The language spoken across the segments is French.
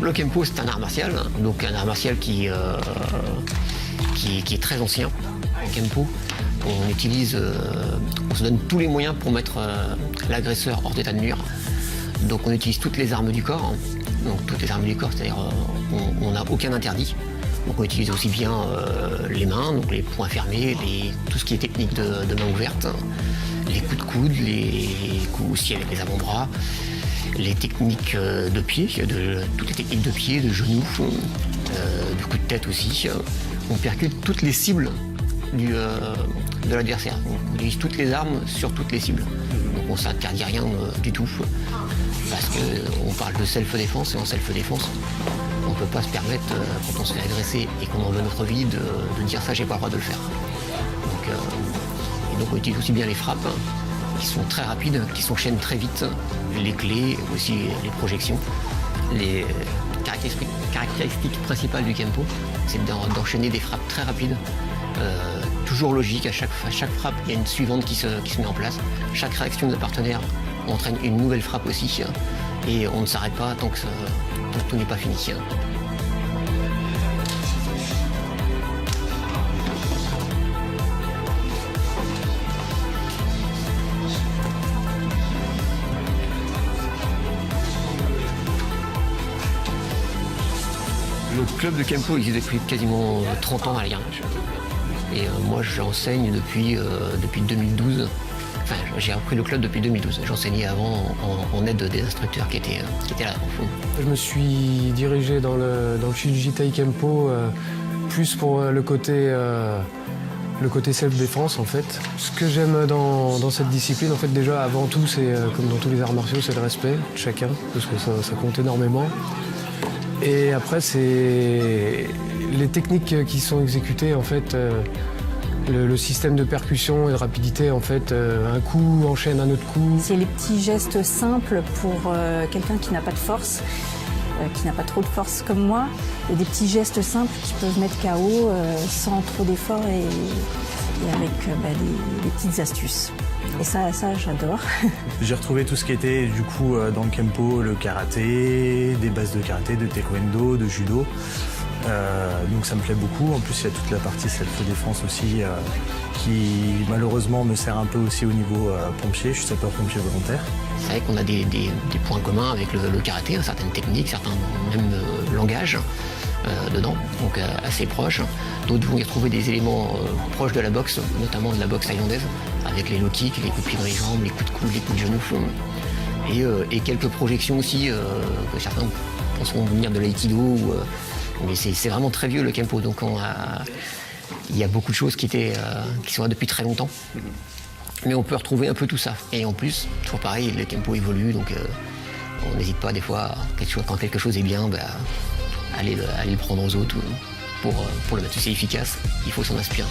Le Kempo, c'est un art martial, donc un art martial qui est très ancien. En Kempo, on se donne tous les moyens pour mettre l'agresseur hors d'état de nuire. Donc on utilise toutes les armes du corps, donc toutes les armes du corps, c'est-à-dire on n'a aucun interdit. Donc on utilise aussi bien les mains, donc les poings fermés, tout ce qui est technique de main ouverte, les coups de coude, les coups aussi avec les avant-bras, les techniques de pied, toutes les techniques de pied, de genoux, de coups de tête aussi. On percute toutes les cibles de l'adversaire. On utilise toutes les armes sur toutes les cibles. Donc on ne s'interdit rien du tout. Parce qu'on parle de self-défense, et en self-défense, on ne peut pas se permettre, quand on se fait agresser et qu'on en veut notre vie, de dire ça, j'ai pas le droit de le faire. Donc on utilise aussi bien les frappes, qui sont très rapides, qui s'enchaînent très vite, les clés, aussi les projections. Les caractéristiques principales du Kempo, c'est d'enchaîner des frappes très rapides, toujours logique. À chaque frappe, il y a une suivante qui se met en place. Chaque réaction de partenaire entraîne une nouvelle frappe aussi, et on ne s'arrête pas tant que tout n'est pas fini. Le club de Kempo existe depuis quasiment 30 ans à Lagrange. Et moi j'enseigne depuis 2012. Enfin, j'ai repris le club depuis 2012. J'enseignais avant en aide des instructeurs qui étaient là. Je me suis dirigé dans le Shujintai Kempo plus pour le côté self-défense en fait. Ce que j'aime dans cette discipline, en fait, déjà avant tout, c'est comme dans tous les arts martiaux, c'est le respect de chacun, parce que ça compte énormément. Et après, c'est les techniques qui sont exécutées, en fait, le système de percussion et de rapidité, en fait, un coup enchaîne un autre coup. C'est les petits gestes simples pour quelqu'un qui n'a pas de force, qui n'a pas trop de force comme moi, et des petits gestes simples qui peuvent mettre KO sans trop d'efforts et avec des petites astuces. Et ça j'adore. J'ai retrouvé tout ce qui était du coup dans le Kempo, le karaté, des bases de karaté, de taekwondo, de judo. Donc ça me plaît beaucoup. En plus, il y a toute la partie self-défense aussi qui malheureusement me sert un peu aussi au niveau pompier. Je suis sapeur-pompier volontaire. C'est vrai qu'on a des points communs avec le karaté, certaines techniques, certains même langages dedans, donc assez proches. D'autres vont y retrouver des éléments proches de la boxe, notamment de la boxe thaïlandaise, avec les low kicks, les coups de pied dans les jambes, les coups de coude, les coups de genoux. Et quelques projections aussi que certains penseront venir de l'aïkido. Mais c'est vraiment très vieux le Kempo, donc il y a beaucoup de choses qui sont là depuis très longtemps. Mais on peut retrouver un peu tout ça. Et en plus, toujours pareil, le Kempo évolue, donc on n'hésite pas des fois, quand quelque chose est bien, aller le prendre aux autres pour le mettre. C'est efficace, il faut s'en inspirer.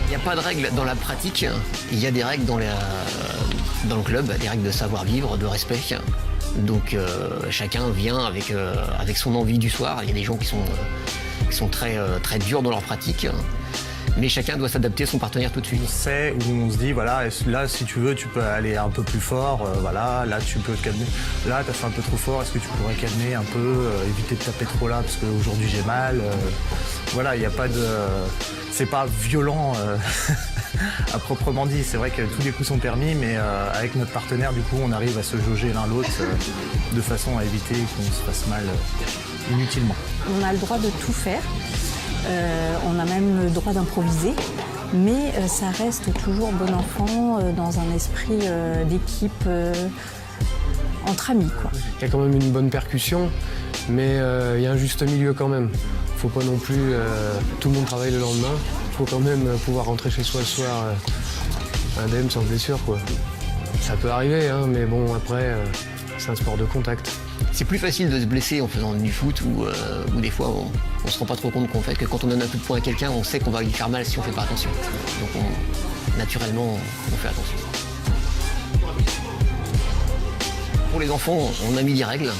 Il n'y a pas de règles dans la pratique, il y a des règles dans le club, des règles de savoir-vivre, de respect. Donc chacun vient avec son envie du soir. Il y a des gens qui sont très, très durs dans leur pratique, mais chacun doit s'adapter à son partenaire tout de suite. On sait où on se dit, voilà, là si tu veux, tu peux aller un peu plus fort, voilà, là tu peux te calmer. Là tu as fait un peu trop fort, est-ce que tu pourrais calmer un peu, éviter de taper trop là parce qu'aujourd'hui j'ai mal. Voilà, il n'y a pas de... C'est pas violent à proprement dit. C'est vrai que tous les coups sont permis, mais avec notre partenaire, du coup, on arrive à se jauger l'un l'autre de façon à éviter qu'on se fasse mal inutilement. On a le droit de tout faire. On a même le droit d'improviser. Mais ça reste toujours bon enfant dans un esprit d'équipe entre amis, quoi. Il y a quand même une bonne percussion, mais il y a un juste milieu quand même. Faut pas non plus tout le monde travaille le lendemain. Faut quand même pouvoir rentrer chez soi le soir indemne, sans blessure, quoi. Ça peut arriver, hein, mais bon, après, c'est un sport de contact. C'est plus facile de se blesser en faisant du foot ou des fois on se rend pas trop compte qu'on fait que quand on donne un coup de poing à quelqu'un, on sait qu'on va lui faire mal si on fait pas attention. Donc naturellement, on fait attention. pour les enfants, on a mis des règles.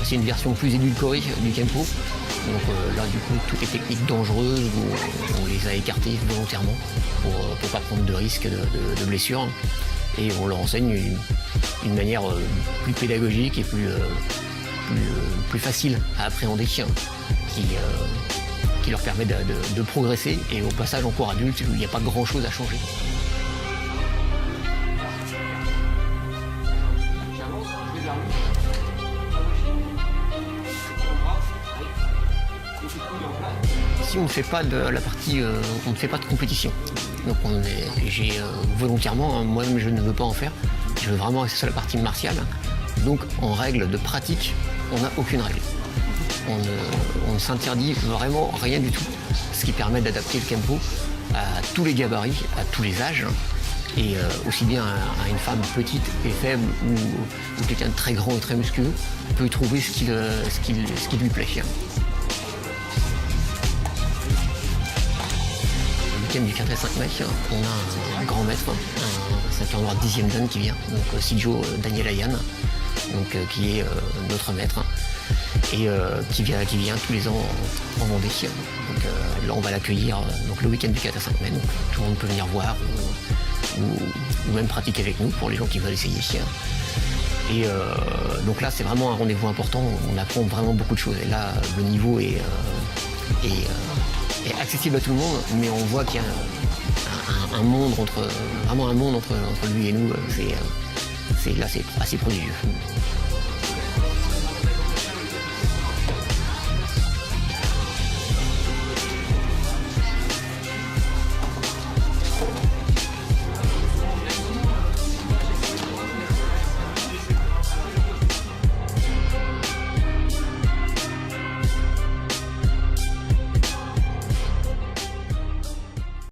C'est une version plus édulcorée du Kempo. Donc là, du coup, toutes les techniques dangereuses, on les a écartées volontairement pour ne pas prendre de risques de blessures. Et on leur enseigne une manière plus pédagogique et plus facile à appréhender, qui leur permet de progresser. Et au passage en cours adulte, il n'y a pas grand-chose à changer. Si on ne fait pas de la partie, on ne fait pas de compétition. Donc j'ai volontairement, hein, moi-même je ne veux pas en faire. Je veux vraiment rester sur la partie martiale. Donc en règle de pratique, on n'a aucune règle. On ne s'interdit vraiment rien du tout, ce qui permet d'adapter le Kempo à tous les gabarits, à tous les âges, et aussi bien à une femme petite et faible ou quelqu'un de très grand et très musculeux peut y trouver ce qui lui plaît. Le week-end du 4 et 5 mai, on a un grand maître, un ceinture noire 10e dan qui vient, donc Sijo Daniel Ayan, donc, qui est notre maître et qui vient tous les ans en Vendée. Donc là on va l'accueillir le week-end du 4 à 5 mai, donc tout le monde peut venir voir ou même pratiquer avec nous pour les gens qui veulent essayer. Et donc là c'est vraiment un rendez-vous important, on apprend vraiment beaucoup de choses et là le niveau est accessible à tout le monde, mais on voit qu'il y a un monde entre lui et nous, c'est assez prodigieux.